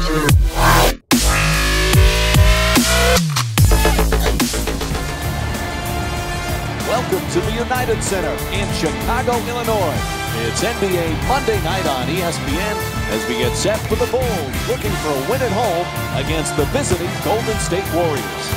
Welcome to the United Center in Chicago, Illinois. It's NBA Monday night on ESPN as we get set for the Bulls looking for a win at home against the visiting Golden State Warriors.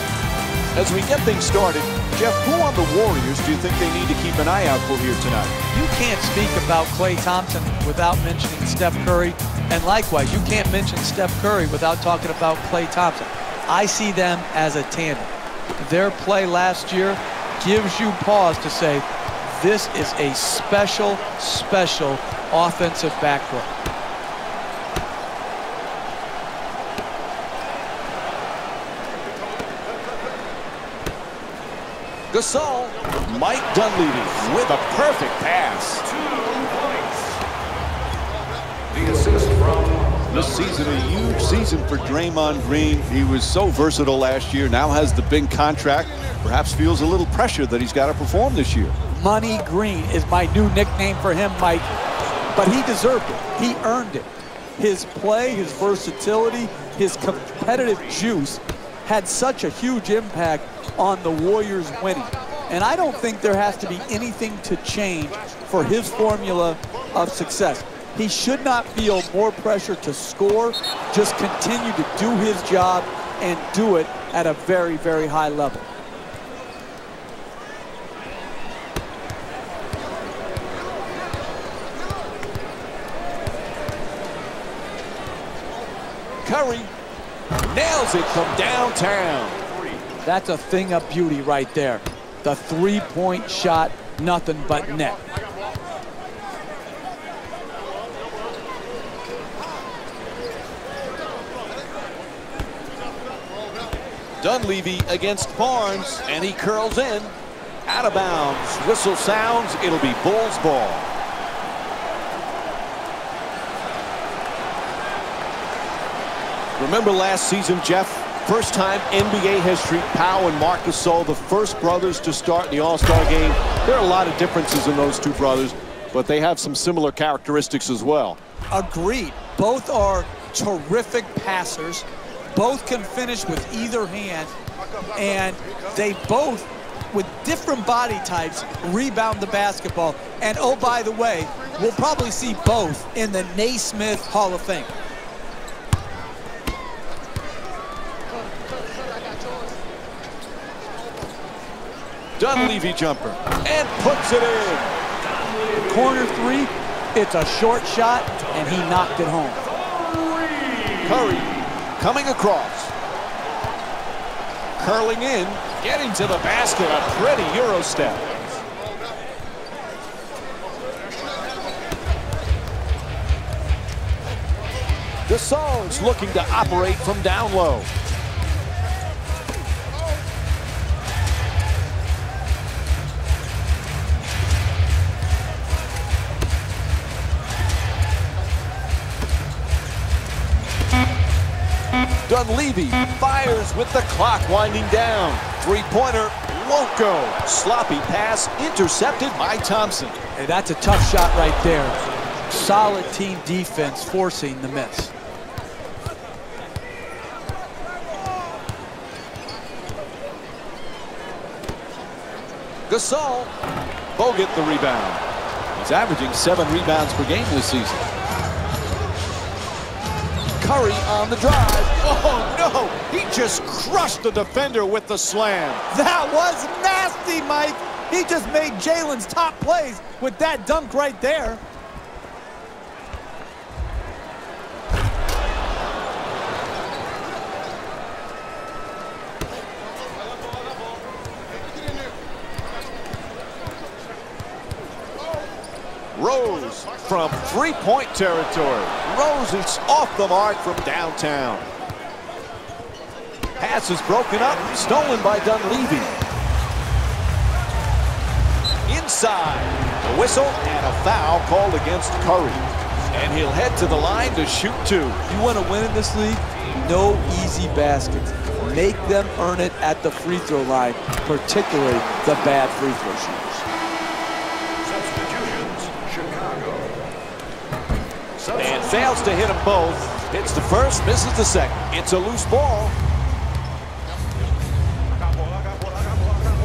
As we get things started, Jeff, who on the Warriors do you think they need to keep an eye out for here tonight? You can't speak about Klay Thompson without mentioning Steph Curry, and likewise, you can't mention Steph Curry without talking about Klay Thompson. I see them as a tandem. Their play last year gives you pause to say, this is a special, special offensive backcourt. Gasol, Mike Dunleavy with a perfect pass. 2 points. The assist from this season, a huge season for Draymond Green. He was so versatile last year, now has the big contract. Perhaps feels a little pressure that he's got to perform this year. Money Green is my new nickname for him, Mike. But he deserved it. He earned it. His play, his versatility, his competitive juice had such a huge impact on the Warriors winning. And I don't think there has to be anything to change for his formula of success. He should not feel more pressure to score, just continue to do his job and do it at a very, very high level. Curry nails it from downtown. That's a thing of beauty right there. The three-point shot, nothing but net. Dunleavy against Barnes, and he curls in. Out of bounds. Whistle sounds. It'll be Bulls ball. Remember last season, Jeff? First time NBA history, Powell and Marc Gasol, the first brothers to start in the All-Star game. There are a lot of differences in those two brothers, but they have some similar characteristics as well. Agreed. Both are terrific passers. Both can finish with either hand, and they both, with different body types, rebound the basketball. And oh, by the way, we'll probably see both in the Naismith Hall of Fame. Dunleavy jumper, and puts it in. Corner three, it's a short shot, and he knocked it home. Curry coming across. Curling in, getting to the basket, a pretty Euro step. Gasol's looking to operate from down low. Dunleavy fires with the clock winding down. Three-pointer won't go. Sloppy pass intercepted by Thompson. Hey, that's a tough shot right there. Solid team defense forcing the miss. Gasol, Bogut the rebound. He's averaging 7 rebounds per game this season. Curry on the drive. Oh, no! He just crushed the defender with the slam. That was nasty, Mike. He just made Jalen's top plays with that dunk right there. Rose from three-point territory. Rose is off the mark from downtown. Pass is broken up, stolen by Dunleavy. Inside, a whistle and a foul called against Curry. And he'll head to the line to shoot 2. You want to win in this league? No easy baskets. Make them earn it at the free throw line, particularly the bad free throw shooters. And fails to hit them both. Hits the first, misses the second. It's a loose ball.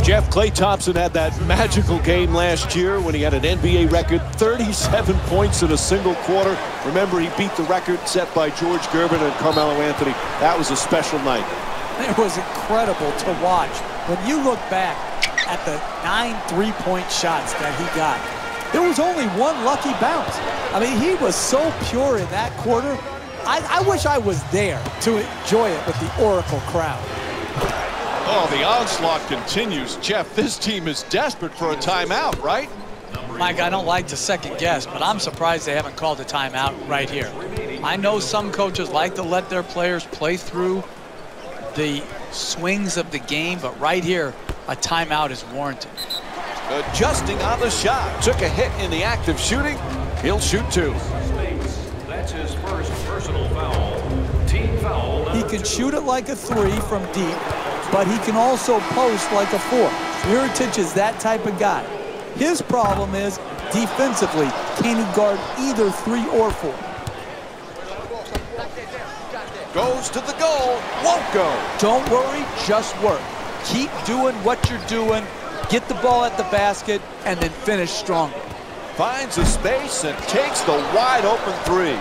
Jeff, Klay Thompson had that magical game last year when he had an NBA record, 37 points in a single quarter. Remember, he beat the record set by George Gervin and Carmelo Anthony. That was a special night. It was incredible to watch. When you look back at the 9 3-point shots that he got, there was only one lucky bounce. I mean, he was so pure in that quarter. I wish I was there to enjoy it with the Oracle crowd. Oh, the onslaught continues. Jeff, this team is desperate for a timeout, right? Mike, I don't like to second guess, but I'm surprised they haven't called a timeout right here. I know some coaches like to let their players play through the swings of the game, but right here, a timeout is warranted. Adjusting on the shot. Took a hit in the act of shooting. He'll shoot 2. That's his first personal foul. Team foul. He can shoot it like a 3 from deep, but he can also post like a 4. Mirotic is that type of guy. His problem is, defensively, can he guard either 3 or 4? Goes to the goal, won't go. Don't worry, just work. Keep doing what you're doing, get the ball at the basket, and then finish stronger. Finds a space and takes the wide open 3.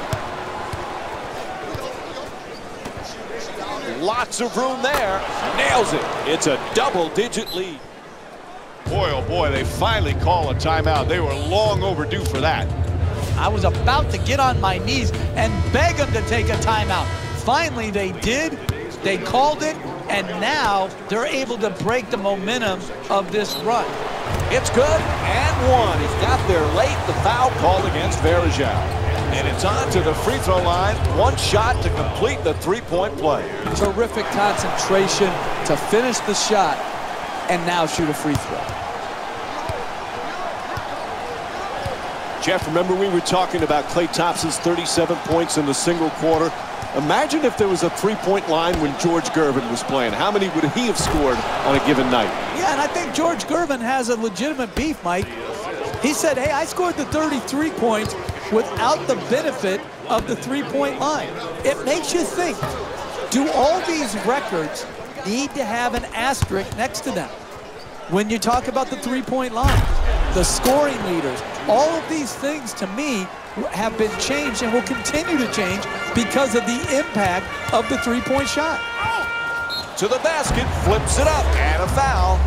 Lots of room there. Nails it. It's a double-digit lead. Boy, oh boy, they finally call a timeout. They were long overdue for that. I was about to get on my knees and beg them to take a timeout. Finally, they did. They called it, and now they're able to break the momentum of this run. It's good, and 1. He's got there late. The foul called against Verajao. And it's on to the free throw line. 1 shot to complete the 3-point play. Terrific concentration to finish the shot and now shoot a free throw. Jeff, remember we were talking about Klay Thompson's 37 points in the single quarter. Imagine if there was a 3-point line when George Gervin was playing. How many would he have scored on a given night? Yeah, and I think George Gervin has a legitimate beef, Mike. He said, hey, I scored the 33 points without the benefit of the 3-point line. It makes you think, do all these records need to have an asterisk next to them? When you talk about the 3-point line, the scoring leaders, all of these things to me have been changed and will continue to change because of the impact of the 3-point shot. To the basket, flips it up, and a foul.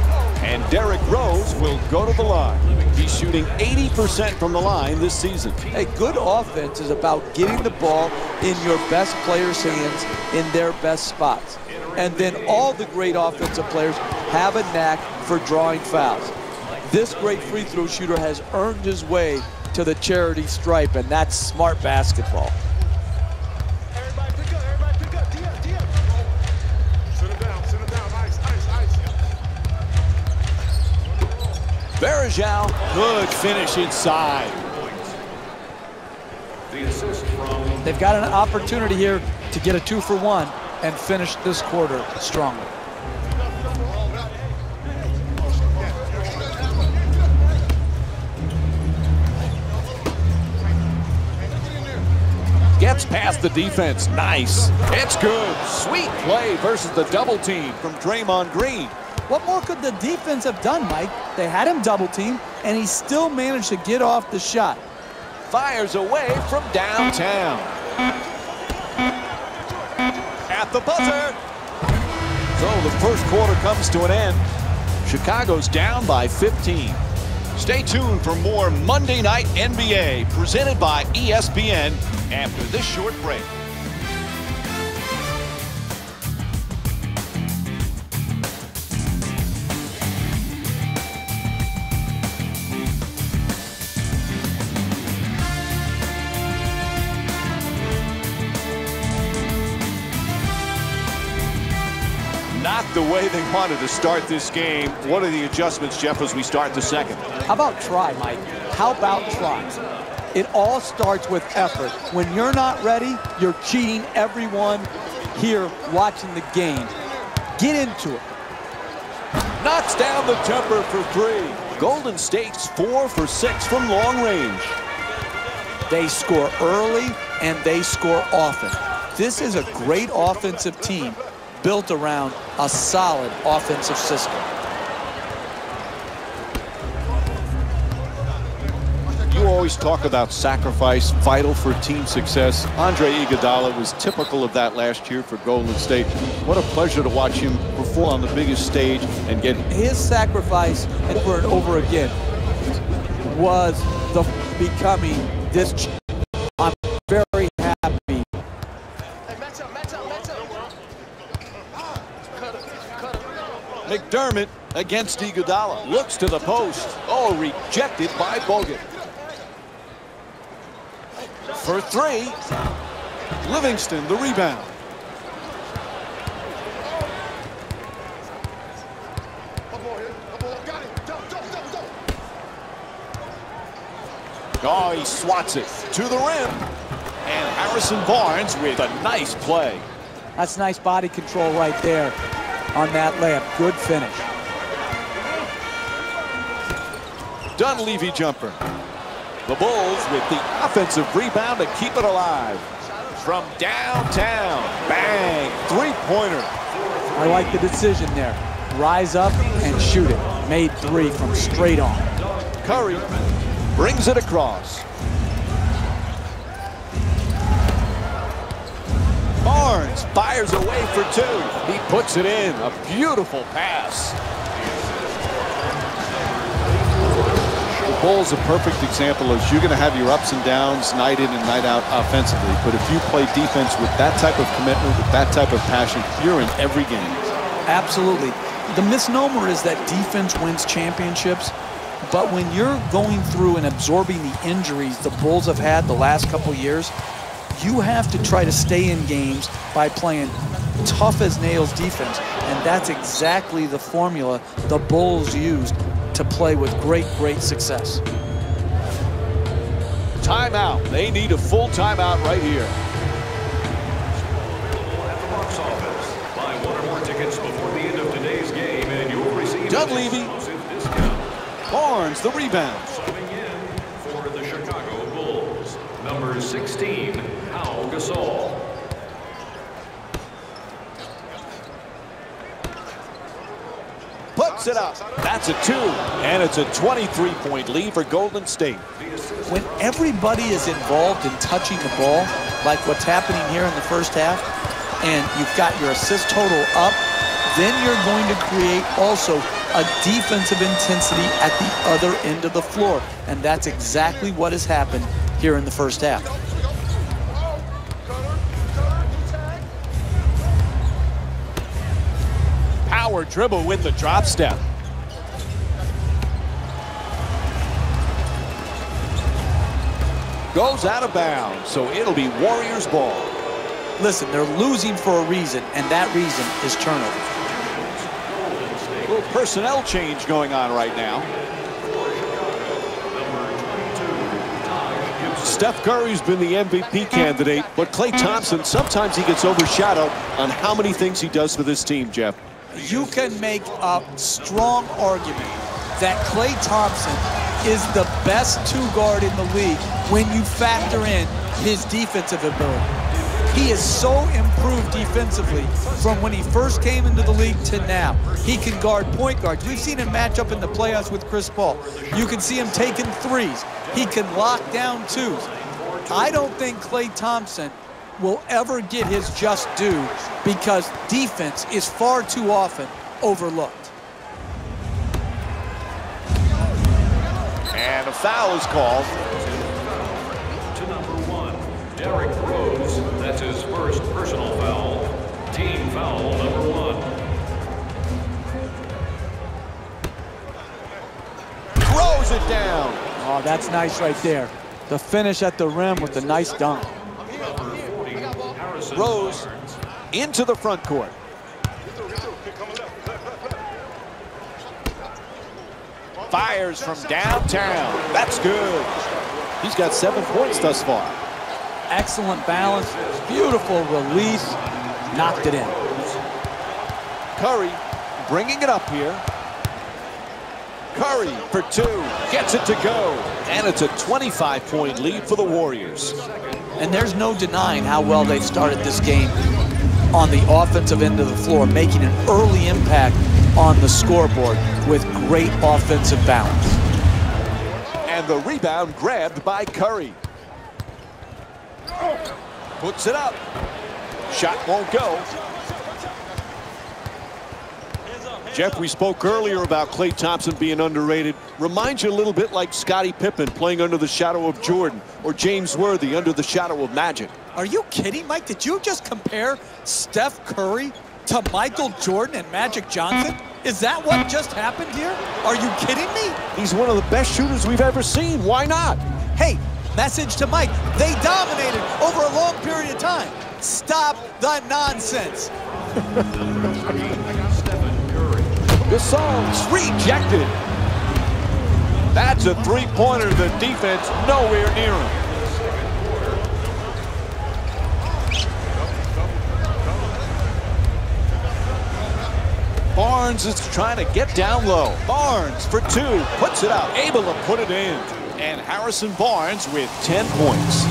And Derrick Rose will go to the line. He's shooting 80% from the line this season. Hey, good offense is about getting the ball in your best players' hands in their best spots. And then all the great offensive players have a knack for drawing fouls. This great free throw shooter has earned his way to the charity stripe, and that's smart basketball. Everybody pick up, DM. Sit him down, ice. Verajao, good finish inside. The assist from. They've got an opportunity here to get a 2-for-1 and finish this quarter strongly. Gets past the defense. Nice. It's good. Sweet play versus the double team from Draymond Green. What more could the defense have done, Mike? They had him double teamed, and he still managed to get off the shot. Fires away from downtown. At the buzzer. So the first quarter comes to an end. Chicago's down by 15. Stay tuned for more Monday Night NBA presented by ESPN after this short break. Not the way they wanted to start this game. What are the adjustments, Jeff, as we start the second? How about try, Mike? How about try? It all starts with effort. When you're not ready, you're cheating everyone here watching the game. Get into it. Knocks down the jumper for 3. Golden State's 4 for 6 from long range. They score early and they score often. This is a great offensive team built around a solid offensive system. You always talk about sacrifice, vital for team success. Andre Iguodala was typical of that last year for Golden State. What a pleasure to watch him perform on the biggest stage and get his sacrifice over and over again was the becoming this champion. I'm very happy. McDermott against Iguodala. Looks to the post. Oh, rejected by Bogut. For three. Livingston, the rebound. Oh, he swats it to the rim. And Harrison Barnes with a nice play. That's nice body control right there on that layup. Good finish. Dunleavy jumper. The Bulls with the offensive rebound to keep it alive. From downtown. Bang. Three-pointer. I like the decision there. Rise up and shoot it. Made three from straight on. Curry brings it across. Barnes fires away for two. He puts it in. A beautiful pass. The Bulls a perfect example is you're going to have your ups and downs night in and night out offensively. But if you play defense with that type of commitment, with that type of passion, you're in every game. Absolutely. The misnomer is that defense wins championships. But when you're going through and absorbing the injuries the Bulls have had the last couple years, you have to try to stay in games by playing tough as nails defense. And that's exactly the formula the Bulls used to play with great success. Timeout. They need a full timeout right here. At the box office, buy one or more tickets before the end of today's game, and you'll receive Dunleavy. Barnes, the rebound. Subbing in for the Chicago Bulls, number 16, Pau Gasol. Puts it up. That's a two. And it's a 23-point lead for Golden State. When everybody is involved in touching the ball, like what's happening here in the first half, and you've got your assist total up, then you're going to create also a defensive intensity at the other end of the floor. And that's exactly what has happened here in the first half. Power dribble with the drop step. Goes out of bounds, so it'll be Warriors ball. Listen, they're losing for a reason, and that reason is turnover. A little personnel change going on right now. Steph Curry's been the MVP candidate, but Klay Thompson, sometimes he gets overshadowed on how many things he does for this team, Jeff. You can make a strong argument that Klay Thompson is the best two-guard in the league when you factor in his defensive ability. He is so improved defensively from when he first came into the league to now. He can guard point guards. We've seen him match up in the playoffs with Chris Paul. You can see him taking threes. He can lock down twos. I don't think Klay Thompson will ever get his just due because defense is far too often overlooked. And a foul is called. To number 1, Derrick Rose. That's his first personal foul. Team foul number 1. Throws it down. Oh, that's nice right there. The finish at the rim with the nice dunk. Rose into the front court. Fires from downtown. That's good. He's got 7 points thus far. Excellent balance, beautiful release, knocked it in. Curry bringing it up here. Curry for 2, gets it to go. And it's a 25-point lead for the Warriors. And there's no denying how well they've started this game on the offensive end of the floor, making an early impact on the scoreboard with great offensive balance. And the rebound grabbed by Curry. Puts it up. Shot won't go. Jeff, we spoke earlier about Klay Thompson being underrated. Reminds you a little bit like Scottie Pippen playing under the shadow of Jordan, or James Worthy under the shadow of Magic. Are you kidding, Mike? Did you just compare Steph Curry to Michael Jordan and Magic Johnson? Is that what just happened here? Are you kidding me? He's one of the best shooters we've ever seen. Why not? Hey, message to Mike. They dominated over a long period of time. Stop the nonsense. Gasol's rejected. That's a three-pointer. The defense nowhere near him. Barnes is trying to get down low. Barnes for two, puts it out, able to put it in. And Harrison Barnes with 10 points.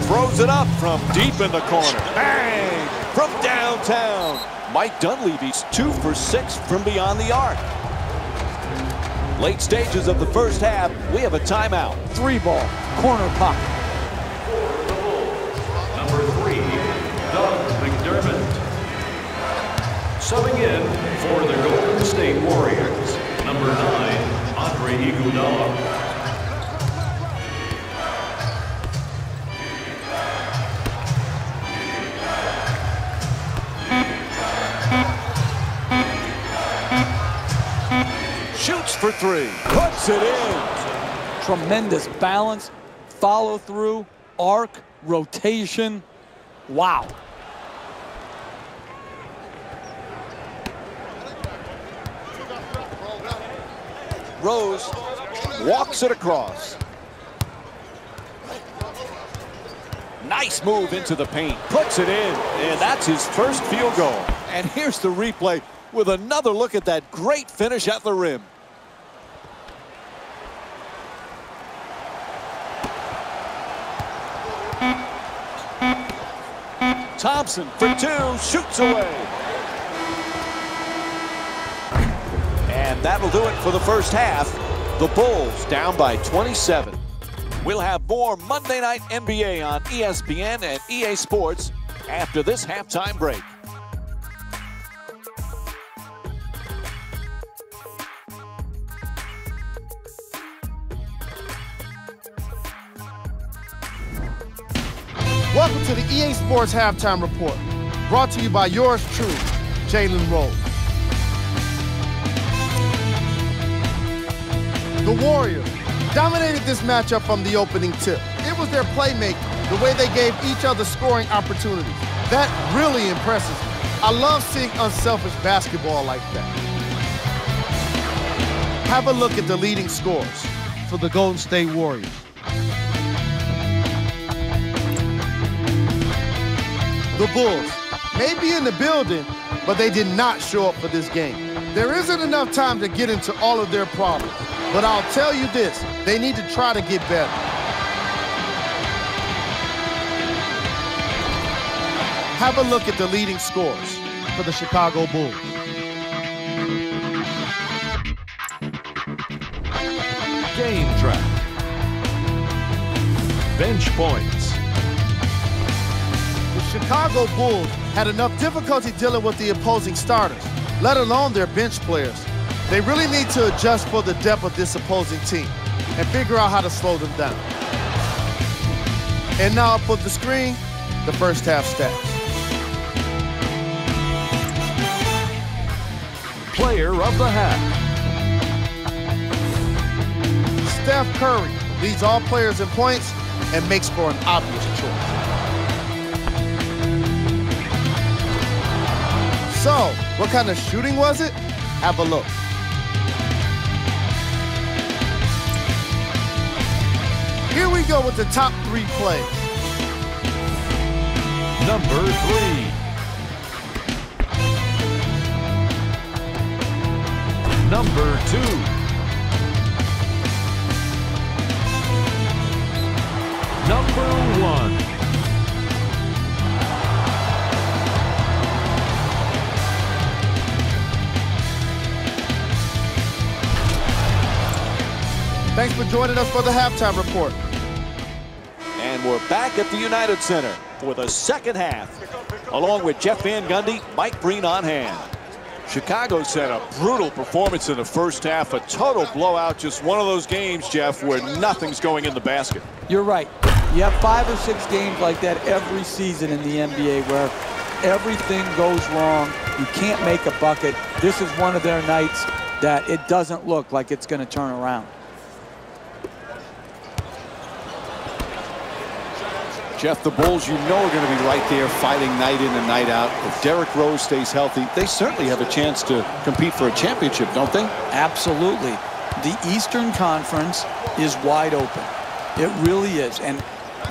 Throws it up from deep in the corner. Bang! From downtown. Mike Dunleavy's 2 for 6 from beyond the arc. Late stages of the first half, we have a timeout. 3-ball, corner pocket. Number 3, Doug McDermott. Subbing in for the Golden State Warriors, number 9, Andre Iguodala. Shoots for 3, puts it in. Tremendous balance, follow through, arc, rotation. Wow. Rose walks it across. Nice move into the paint, puts it in, and that's his first field goal. And here's the replay with another look at that great finish at the rim. Thompson for 2, shoots away. And that'll do it for the first half. The Bulls down by 27. We'll have more Monday Night NBA on ESPN and EA Sports after this halftime break. Welcome to the EA Sports Halftime Report, brought to you by yours truly, Jalen Rose. The Warriors dominated this matchup from the opening tip. It was their playmaking, the way they gave each other scoring opportunities. That really impresses me. I love seeing unselfish basketball like that. Have a look at the leading scorers for the Golden State Warriors. The Bulls may be in the building, but they did not show up for this game. There isn't enough time to get into all of their problems, but I'll tell you this, they need to try to get better. Have a look at the leading scorers for the Chicago Bulls. Game track. Bench points. The Chicago Bulls had enough difficulty dealing with the opposing starters, let alone their bench players. They really need to adjust for the depth of this opposing team and figure out how to slow them down. And now up on the screen, the first half stats. Player of the half. Steph Curry leads all players in points and makes for an obvious choice. So, what kind of shooting was it? Have a look. Here we go with the top 3 plays. Number 3. Number 2. Thanks for joining us for the halftime report. And we're back at the United Center for the second half, along with Jeff Van Gundy, Mike Breen on hand. Chicago's had a brutal performance in the first half, a total blowout, just one of those games, Jeff, where nothing's going in the basket. You're right. You have 5 or 6 games like that every season in the NBA where everything goes wrong. You can't make a bucket. This is one of their nights that it doesn't look like it's going to turn around. Jeff, the Bulls, you know, are going to be right there fighting night in and night out. If Derrick Rose stays healthy, they certainly have a chance to compete for a championship, don't they? Absolutely. The Eastern Conference is wide open. It really is. And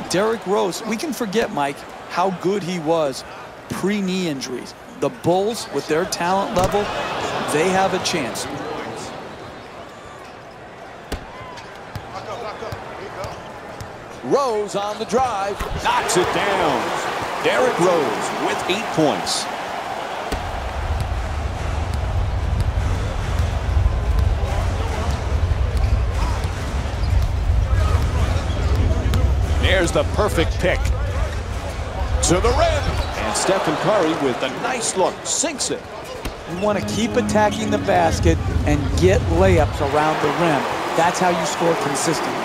Derrick Rose, we can forget, Mike, how good he was pre-knee injuries. The Bulls, with their talent level, they have a chance. Rose on the drive, knocks it down. Derrick Rose with 8 points. There's the perfect pick. To the rim. And Stephen Curry with a nice look, sinks it. You want to keep attacking the basket and get layups around the rim. That's how you score consistently.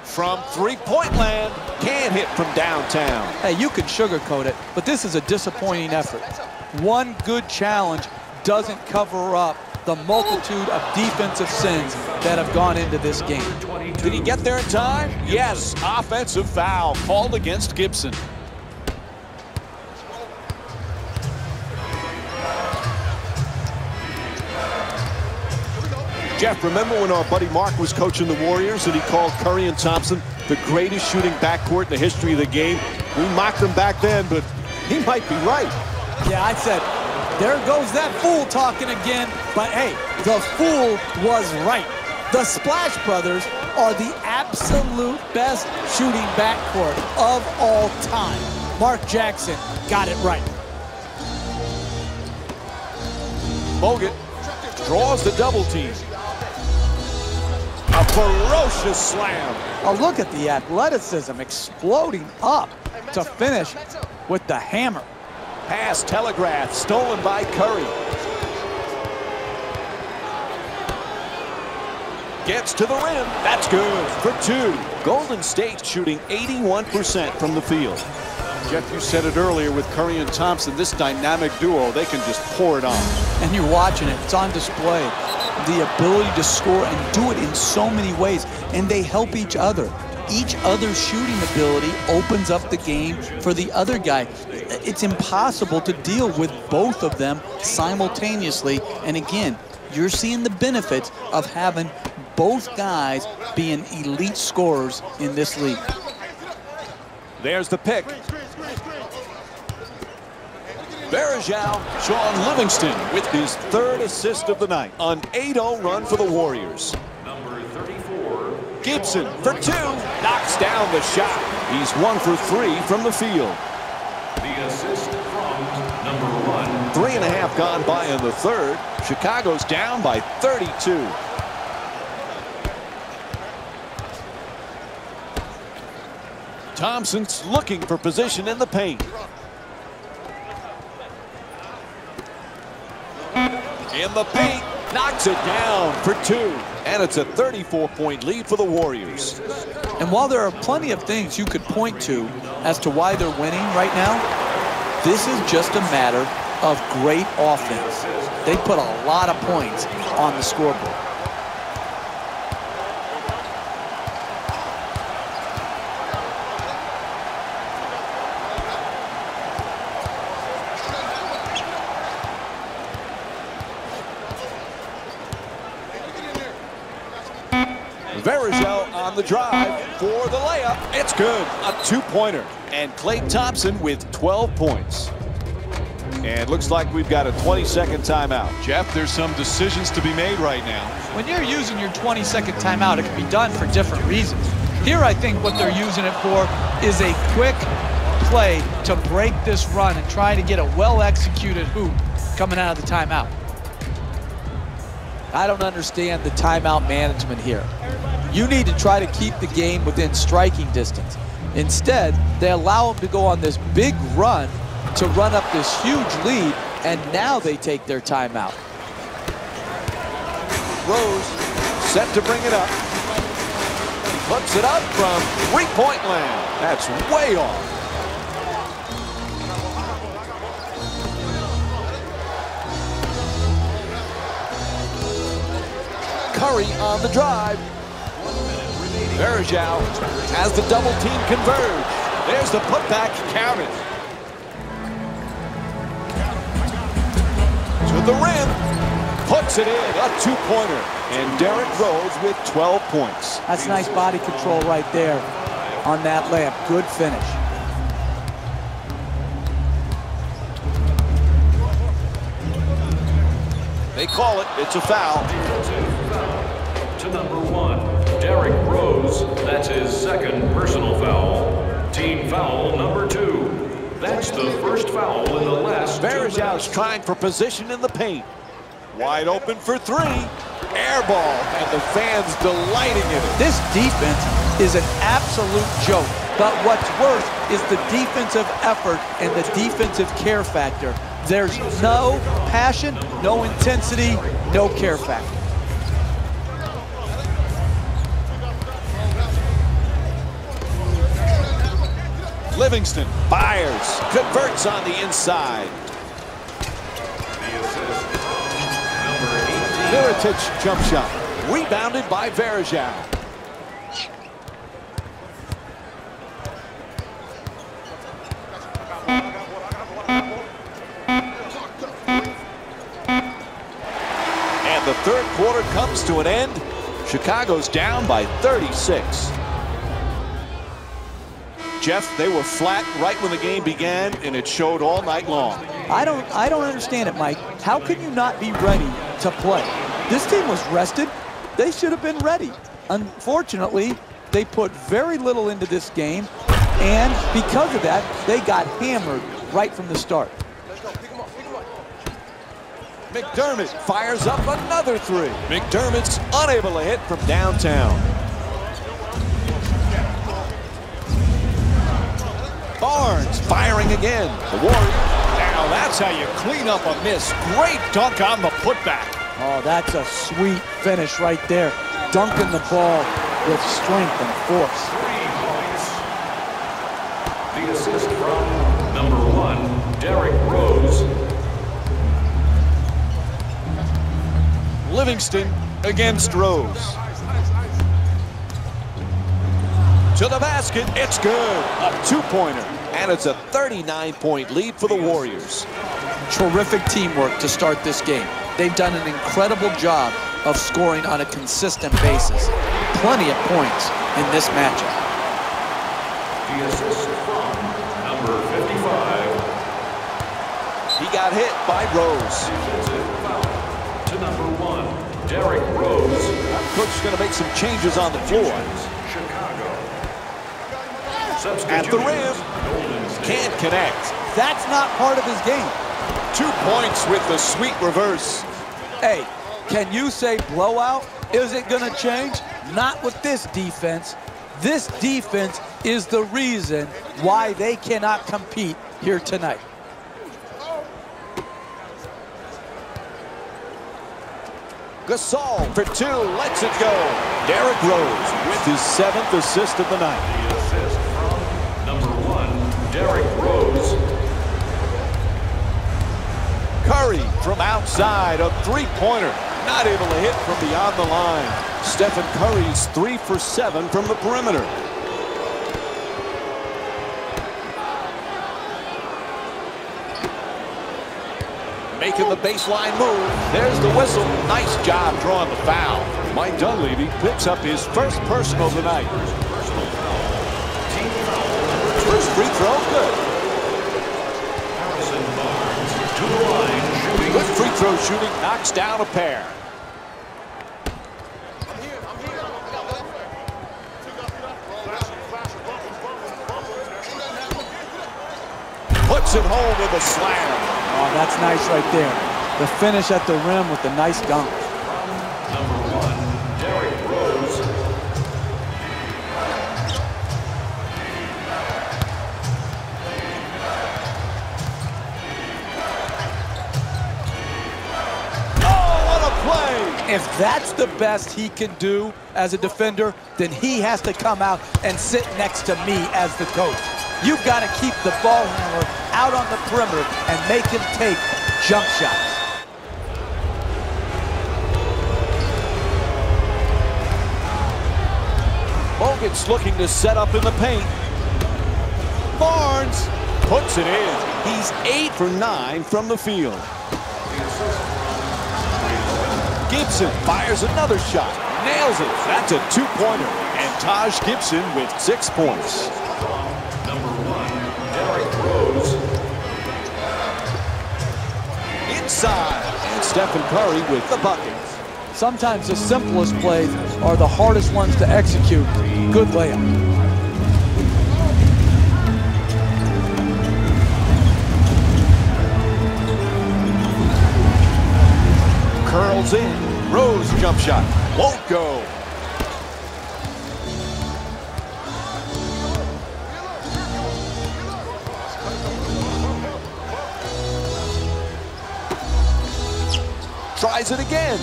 From three-point land, can't hit from downtown. Hey, you can sugarcoat it, but this is a disappointing effort. One good challenge doesn't cover up the multitude of defensive sins that have gone into this game. Did he get there in time? Yes, offensive foul called against Gibson. Jeff, remember when our buddy Mark was coaching the Warriors and he called Curry and Thompson the greatest shooting backcourt in the history of the game? We mocked them back then, but he might be right. Yeah, I said, there goes that fool talking again. But hey, the fool was right. The Splash Brothers are the absolute best shooting backcourt of all time. Mark Jackson got it right. Bogut draws the double team. A ferocious slam. Oh, look at the athleticism exploding up to finish with the hammer. Pass telegraphed, stolen by Curry. Gets to the rim. That's good for 2. Golden State shooting 81% from the field. Jeff, you said it earlier with Curry and Thompson, this dynamic duo, they can just pour it on. And you're watching it. It's on display. The ability to score and do it in so many ways. And they help each other. Each other's shooting ability opens up the game for the other guy. It's impossible to deal with both of them simultaneously. And again, you're seeing the benefits of having both guys being elite scorers in this league. There's the pick. Varejao, Sean Livingston with his 3rd assist of the night. An 8-0 run for the Warriors. Number 34. Gibson for 2. Knocks down the shot. He's 1 for 3 from the field. The assist from number 1. 3.5 gone by in the 3rd. Chicago's down by 32. Thompson's looking for position in the paint. In the paint, knocks it down for 2. And it's a 34-point lead for the Warriors. And while there are plenty of things you could point to as to why they're winning right now, this is just a matter of great offense. They put a lot of points on the scoreboard. Varejao on the drive for the layup. It's good. A 2-pointer. And Klay Thompson with 12 points. And looks like we've got a 20-second timeout. Jeff, there's some decisions to be made right now. When you're using your 20-second timeout, it can be done for different reasons. Here, I think what they're using it for is a quick play to break this run and try to get a well-executed hoop coming out of the timeout. I don't understand the timeout management here. You need to try to keep the game within striking distance. Instead, they allow them to go on this big run to run up this huge lead, and now they take their timeout. Rose set to bring it up. He puts it up from three-point land. That's way off. Curry on the drive. Verjao has the double team converge. There's the putback counted. To the rim. Puts it in. A two-pointer. And Derrick Rose with 12 points. That's nice body control right there on that layup. Good finish. They call it. It's a foul. To number 1, Derrick Rose. That's his second personal foul. Team foul number 2. That's the first foul in the last 2 minutes. Verjao's trying for position in the paint. Wide open for three. Air ball, and the fans delighting in it. This defense is an absolute joke. But what's worse is the defensive effort and the defensive care factor. There's no passion, no intensity, no care factor. Livingston fires, converts on the inside. Mirotic jump shot, rebounded by Verjao. And the third quarter comes to an end. Chicago's down by 36. Jeff, they were flat right when the game began, and it showed all night long. I don't understand it, Mike. How can you not be ready to play? This team was rested. They should have been ready. Unfortunately, they put very little into this game, and because of that, they got hammered right from the start. McDermott fires up another three. McDermott's unable to hit from downtown. Barnes firing again. The Warriors. Now that's how you clean up a miss. Great dunk on the putback. Oh, that's a sweet finish right there. Dunking the ball with strength and force. 3 points. The assist from number 1, Derrick Rose. Livingston against Rose. To the basket, it's good. A two-pointer, and it's a 39-point lead for the Warriors. Terrific teamwork to start this game. They've done an incredible job of scoring on a consistent basis. Plenty of points in this matchup. The assist from number 55. He got hit by Rose. To number 1, Derrick Rose. Coach is going to make some changes on the floor. Chicago. At the rim, can't connect. That's not part of his game. 2 points with the sweet reverse. Hey, can you say blowout? Is it going to change? Not with this defense. This defense is the reason why they cannot compete here tonight. Gasol for two, lets it go. Derrick Rose with his 7th assist of the night. The assist from number 1, Derrick Rose. Curry from outside, a three-pointer. Not able to hit from beyond the line. Stephen Curry's 3 for 7 from the perimeter. Making the baseline move. There's the whistle. Nice job drawing the foul. Mike Dunleavy picks up his first personal tonight. First free throw, good. To the line, shooting. Good free throw shooting knocks down a pair. Puts it home with a slam. Oh, that's nice right there. The finish at the rim with the nice dunk. Number 1, Derrick Rose. Oh, what a play! If that's the best he can do as a defender, then he has to come out and sit next to me as the coach. You've got to keep the ball handler out on the perimeter and make him take jump shots. Bogut's looking to set up in the paint. Barnes puts it in. He's 8 for 9 from the field. Gibson fires another shot. Nails it. That's a two-pointer. And Taj Gibson with 6 points. Number 1, Derrick Rose. Inside. And Stephen Curry with the bucket. Sometimes the simplest plays are the hardest ones to execute. Good layup. Curls in. Rose jump shot. Won't go. Tries it again.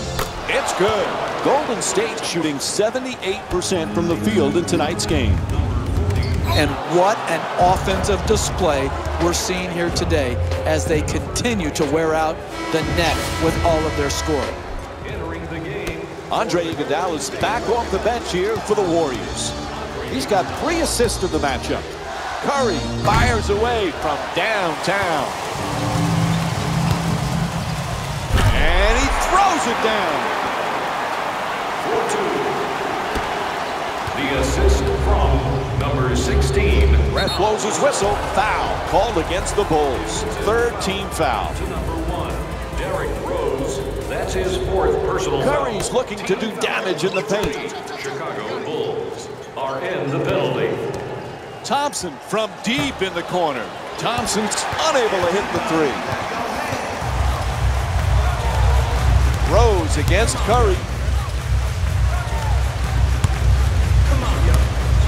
It's good. Golden State shooting 78% from the field in tonight's game. And what an offensive display we're seeing here today as they continue to wear out the net with all of their scoring. Entering the game, Andre Iguodala's back off the bench here for the Warriors. He's got 3 assists in the matchup. Curry fires away from downtown. And he throws it down. for 2. The assist from number 16. Ref blows his whistle. Foul called against the Bulls. 3rd team foul. To number 1, Derrick Rose. That's his 4th personal foul. Curry's looking to do damage in the paint. Chicago Bulls are in the penalty. Thompson from deep in the corner. Thompson's unable to hit the 3. Rose against Curry.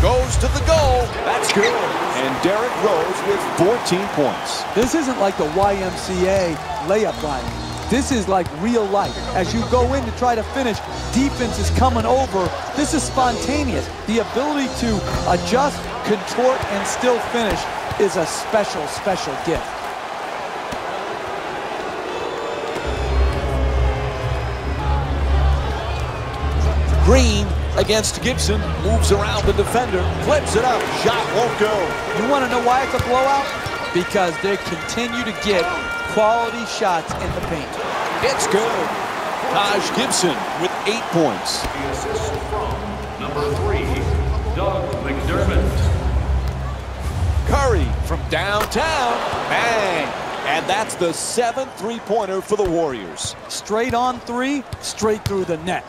Goes to the goal. That's good. And Derrick Rose with 14 points. This isn't like the YMCA layup line. This is like real life. As you go in to try to finish, defense is coming over. This is spontaneous. The ability to adjust, contort, and still finish is a special, special gift. Green against Gibson, moves around the defender, flips it up, shot won't go. You want to know why it's a blowout? Because they continue to get quality shots in the paint. It's good. Taj Gibson with 8 points. The assist from number 3, Doug McDermott. Curry from downtown, bang. And that's the 7th three-pointer for the Warriors. Straight on 3, straight through the net.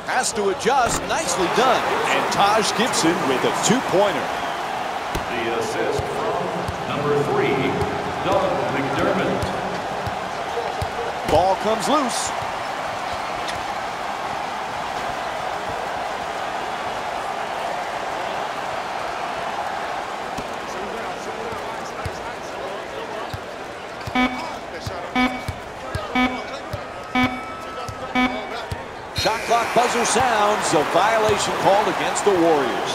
Has to adjust, nicely done. And Taj Gibson with a 2-pointer. The assist from number 3, Doug McDermott. Ball comes loose. Shot clock buzzer sounds. A violation called against the Warriors.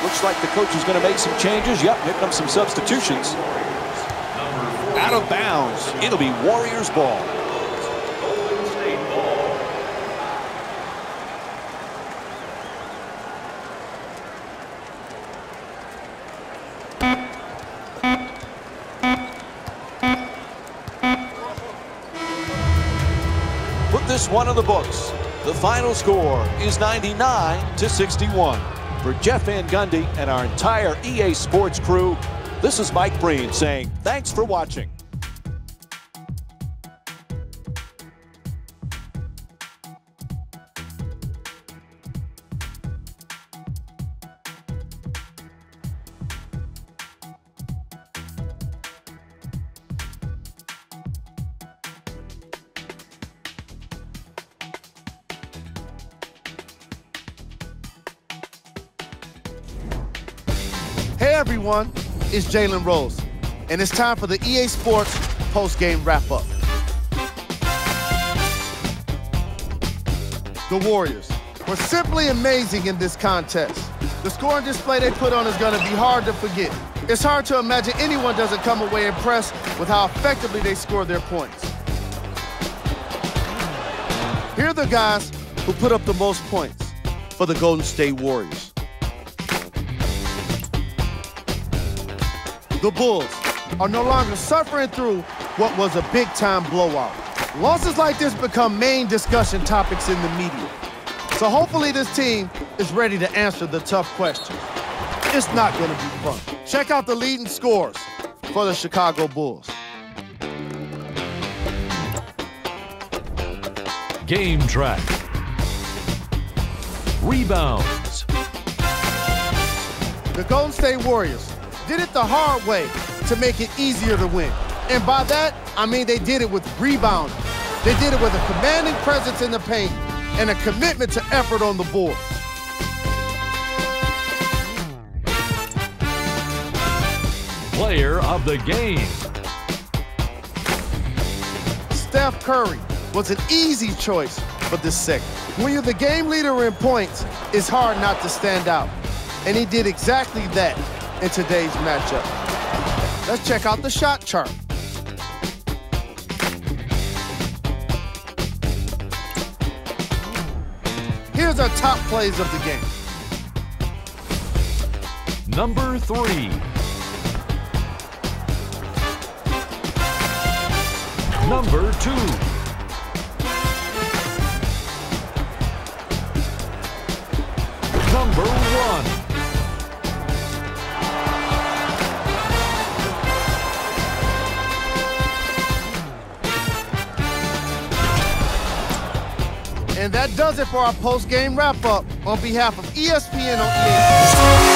Looks like the coach is going to make some changes. Yep, here comes some substitutions. Out of bounds. It'll be Warriors ball. Golden State ball. this one in the books. The final score is 99-61. For Jeff Van Gundy and our entire EA Sports crew, this is Mike Breen saying thanks for watching. Hey everyone, it's Jalen Rose, and it's time for the EA Sports post-game wrap-up. The Warriors were simply amazing in this contest. The scoring display they put on is going to be hard to forget. It's hard to imagine anyone doesn't come away impressed with how effectively they scored their points. Here are the guys who put up the most points for the Golden State Warriors. The Bulls are no longer suffering through what was a big-time blowout. Losses like this become main discussion topics in the media. So hopefully this team is ready to answer the tough questions. It's not going to be fun. Check out the leading scores for the Chicago Bulls. Game track. Rebounds. The Golden State Warriors did it the hard way to make it easier to win. And by that, I mean they did it with rebounding. They did it with a commanding presence in the paint and a commitment to effort on the board. Player of the game. Steph Curry was an easy choice for this segment. When you're the game leader in points, it's hard not to stand out. And he did exactly that in today's matchup. Let's check out the shot chart. Here's our top plays of the game. Number 3. Number 2. Number 1. And that does it for our post-game wrap-up on behalf of ESPN on EA.